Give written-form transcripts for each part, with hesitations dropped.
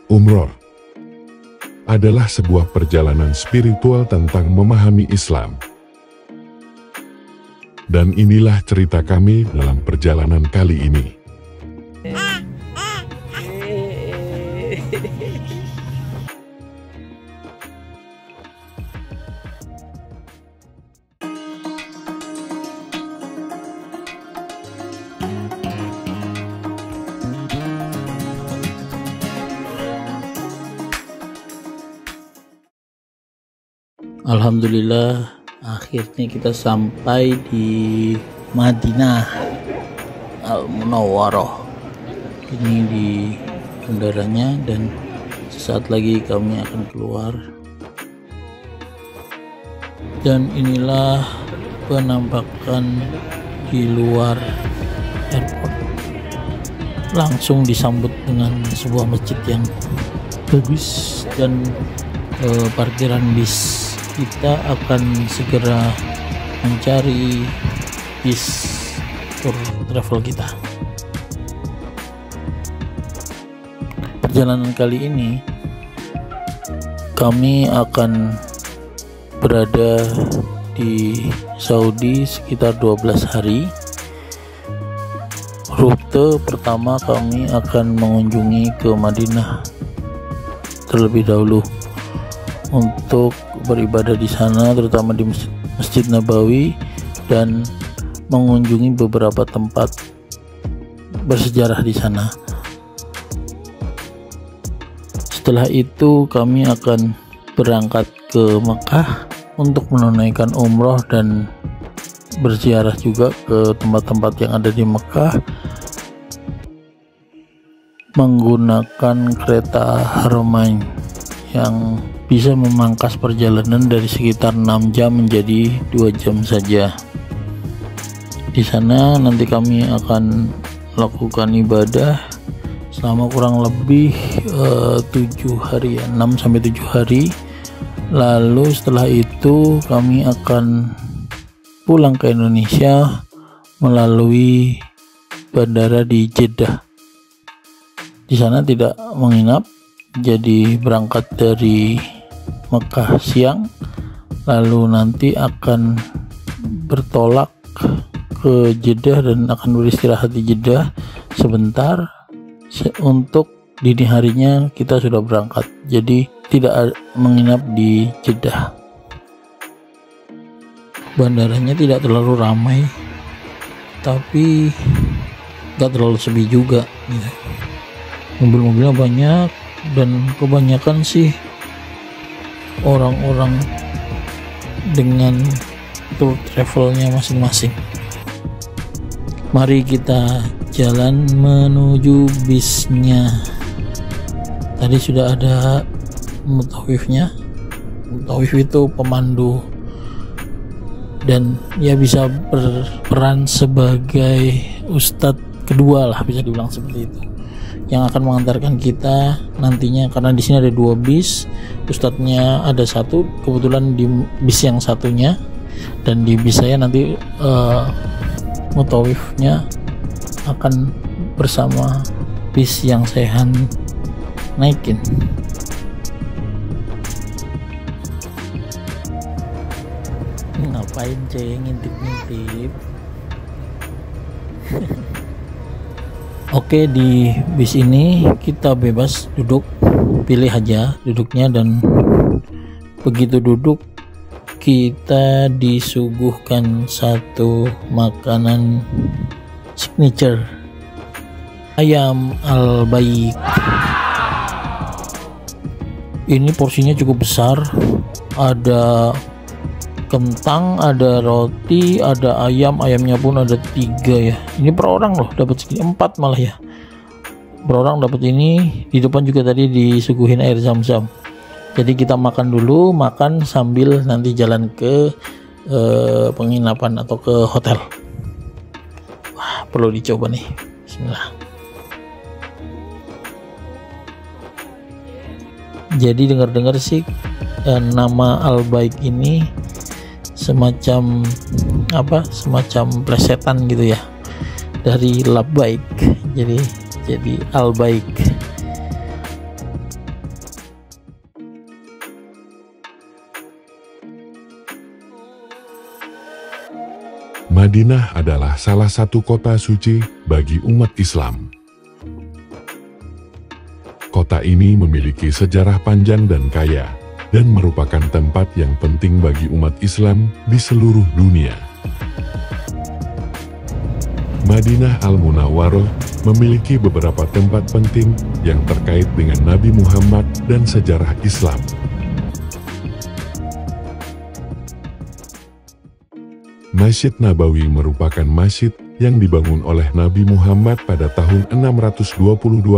Umroh adalah sebuah perjalanan spiritual tentang memahami Islam. Dan inilah cerita kami dalam perjalanan kali ini. Alhamdulillah, akhirnya kita sampai di Madinah Al-Munawwarah. Ini di bandaranya dan sesaat lagi kami akan keluar. Dan inilah penampakan di luar airport. Langsung disambut dengan sebuah masjid yang bagus dan parkiran bis. Kita akan segera mencari bis tour travel kita. Perjalanan kali ini kami akan berada di Saudi sekitar 12 hari. Rute pertama kami akan mengunjungi ke Madinah terlebih dahulu untuk beribadah di sana, terutama di Masjid Nabawi, dan mengunjungi beberapa tempat bersejarah di sana. Setelah itu kami akan berangkat ke Mekah untuk menunaikan umroh dan berziarah juga ke tempat-tempat yang ada di Mekah menggunakan kereta Haramain yang bisa memangkas perjalanan dari sekitar 6 jam menjadi 2 jam saja. Di sana nanti kami akan lakukan ibadah selama kurang lebih 7 hari ya, 6 sampai 7 hari. Lalu setelah itu kami akan pulang ke Indonesia melalui bandara di Jeddah. Di sana tidak menginap, jadi berangkat dari Mekah siang, lalu nanti akan bertolak ke Jeddah dan akan beristirahat di Jeddah sebentar. Untuk dini harinya kita sudah berangkat, jadi tidak menginap di Jeddah. Bandaranya tidak terlalu ramai, tapi gak terlalu sepi juga gitu. Mobil-mobilnya banyak dan kebanyakan sih orang-orang dengan tour travelnya masing-masing. Mari kita jalan menuju bisnya. Tadi sudah ada mutawifnya. Mutawif itu pemandu dan dia bisa berperan sebagai ustadz kedua lah, bisa dibilang seperti itu, yang akan mengantarkan kita nantinya, karena di sini ada 2 bis, ustadznya ada 1, kebetulan di bis yang satunya, dan di bis saya nanti mutawifnya akan bersama bis yang saya naikin. Ngapain ceng ngintip-ngintip? Oke, di bis ini kita bebas duduk, pilih aja duduknya, dan begitu duduk kita disuguhkan satu makanan signature, ayam al-baik. Ini porsinya cukup besar, ada kentang, ada roti, ada ayam. Ayamnya pun ada 3 ya. Ini per orang loh, dapat segini, 4 malah ya. Per orang dapat ini. Di depan juga tadi disuguhin air zam-zam. Jadi kita makan dulu, makan sambil nanti jalan ke penginapan atau ke hotel. Wah, perlu dicoba nih. Bismillah. Jadi dengar-dengar sih nama Al-Baik ini semacam plesetan gitu ya, dari labbaik, jadi Al-Baik. Madinah adalah salah satu kota suci bagi umat Islam. Kota ini memiliki sejarah panjang dan kaya, dan merupakan tempat yang penting bagi umat Islam di seluruh dunia. Madinah Al-Munawwaroh memiliki beberapa tempat penting yang terkait dengan Nabi Muhammad dan sejarah Islam. Masjid Nabawi merupakan masjid yang dibangun oleh Nabi Muhammad pada tahun 622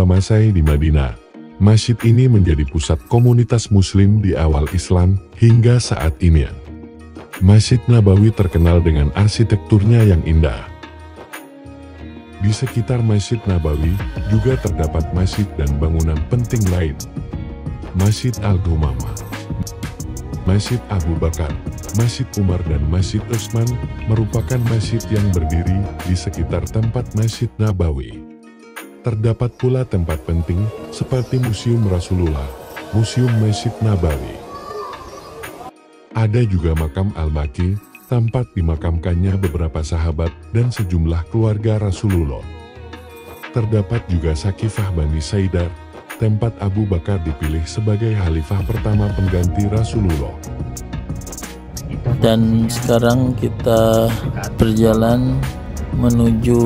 Masehi di Madinah. Masjid ini menjadi pusat komunitas Muslim di awal Islam hingga saat ini. Masjid Nabawi terkenal dengan arsitekturnya yang indah. Di sekitar Masjid Nabawi juga terdapat masjid dan bangunan penting lain. Masjid Al-Gumamah, Masjid Abu Bakar, Masjid Umar dan Masjid Utsman merupakan masjid yang berdiri di sekitar tempat Masjid Nabawi. Terdapat pula tempat penting seperti Museum Rasulullah, Museum Masjid Nabawi. Ada juga makam Al-Baqi, tempat dimakamkannya beberapa sahabat dan sejumlah keluarga Rasulullah. Terdapat juga Sakifah Bani Saidar, tempat Abu Bakar dipilih sebagai khalifah pertama pengganti Rasulullah. Dan sekarang kita berjalan menuju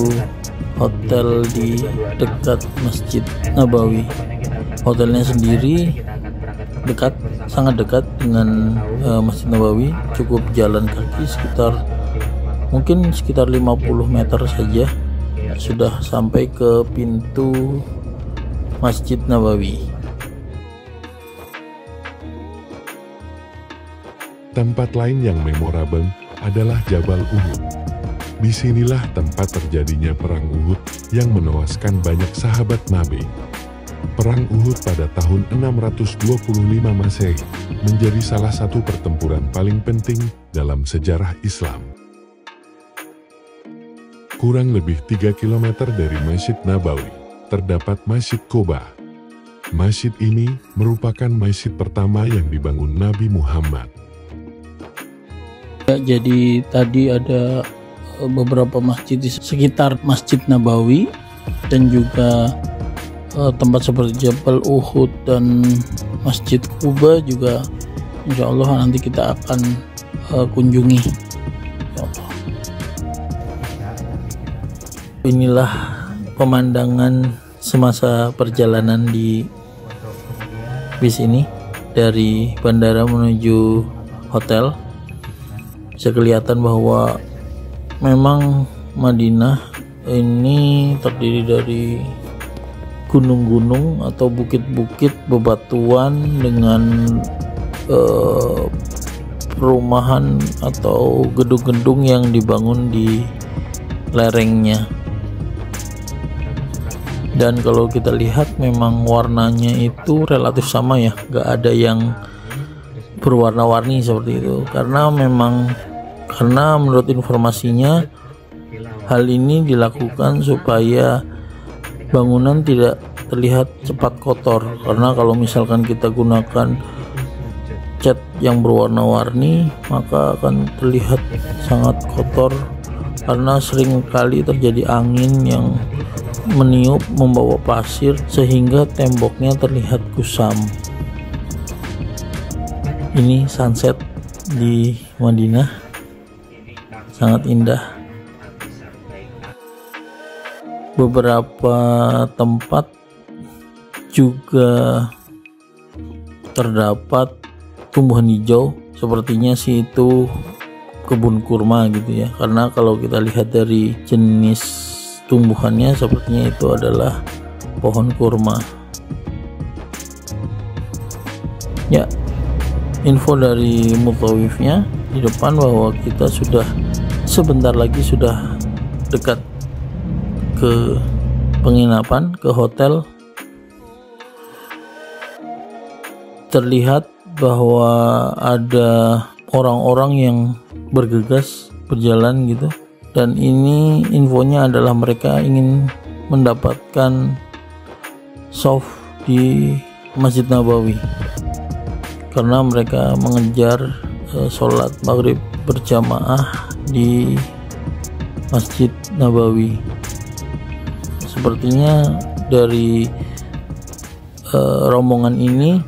hotel di dekat Masjid Nabawi. Hotelnya sendiri dekat, sangat dekat dengan Masjid Nabawi, cukup jalan kaki mungkin sekitar 50 meter saja sudah sampai ke pintu Masjid Nabawi. Tempat lain yang memorabel adalah Jabal Uhud. Disinilah tempat terjadinya Perang Uhud yang menewaskan banyak sahabat Nabi. Perang Uhud pada tahun 625 Masehi menjadi salah satu pertempuran paling penting dalam sejarah Islam. Kurang lebih 3 km dari Masjid Nabawi terdapat Masjid Quba. Masjid ini merupakan masjid pertama yang dibangun Nabi Muhammad. Ya, jadi tadi ada beberapa masjid di sekitar Masjid Nabawi dan juga tempat seperti Jabal Uhud dan Masjid Quba juga insya Allah nanti kita akan kunjungi. Inilah pemandangan semasa perjalanan di bis ini dari bandara menuju hotel. Bisa kelihatan bahwa memang Madinah ini terdiri dari gunung-gunung atau bukit-bukit bebatuan dengan perumahan atau gedung-gedung yang dibangun di lerengnya. Dan kalau kita lihat memang warnanya itu relatif sama ya, gak ada yang berwarna-warni seperti itu, karena menurut informasinya hal ini dilakukan supaya bangunan tidak terlihat cepat kotor, karena kalau misalkan kita gunakan cat yang berwarna-warni maka akan terlihat sangat kotor, karena sering kali terjadi angin yang meniup membawa pasir sehingga temboknya terlihat kusam. Ini sunset di Madinah, sangat indah. Beberapa tempat juga terdapat tumbuhan hijau, sepertinya sih itu kebun kurma gitu ya, karena kalau kita lihat dari jenis tumbuhannya sepertinya itu adalah pohon kurma. Ya, info dari mutawifnya di depan bahwa kita sudah sebentar lagi sudah dekat ke penginapan, ke hotel. Terlihat bahwa ada orang-orang yang bergegas berjalan gitu, dan ini infonya adalah mereka ingin mendapatkan shaf di Masjid Nabawi, karena mereka mengejar sholat maghrib berjamaah di Masjid Nabawi. Sepertinya dari rombongan ini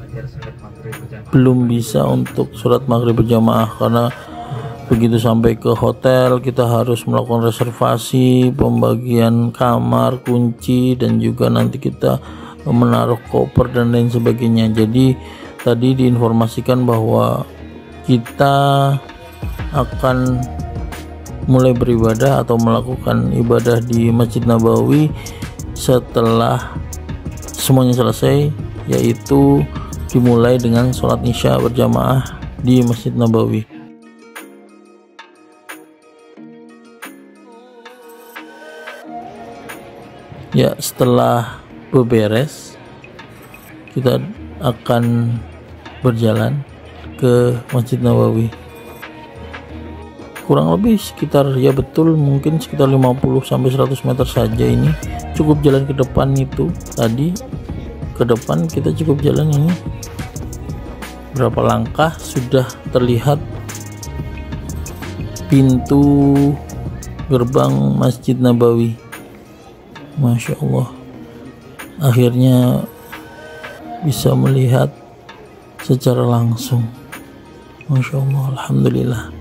belum bisa untuk sholat maghrib berjamaah, karena begitu sampai ke hotel kita harus melakukan reservasi, pembagian kamar, kunci, dan juga nanti kita menaruh koper dan lain sebagainya. Jadi tadi diinformasikan bahwa kita akan mulai beribadah atau melakukan ibadah di Masjid Nabawi setelah semuanya selesai, yaitu dimulai dengan sholat isya berjamaah di Masjid Nabawi. Ya, setelah beberes kita akan berjalan ke Masjid Nabawi. Kurang lebih sekitar, ya betul, mungkin sekitar 50-100 meter saja ini. Cukup jalan ke depan itu tadi, ke depan kita cukup jalan ini. Berapa langkah sudah terlihat pintu gerbang Masjid Nabawi. Masya Allah, akhirnya bisa melihat secara langsung. Masya Allah, alhamdulillah.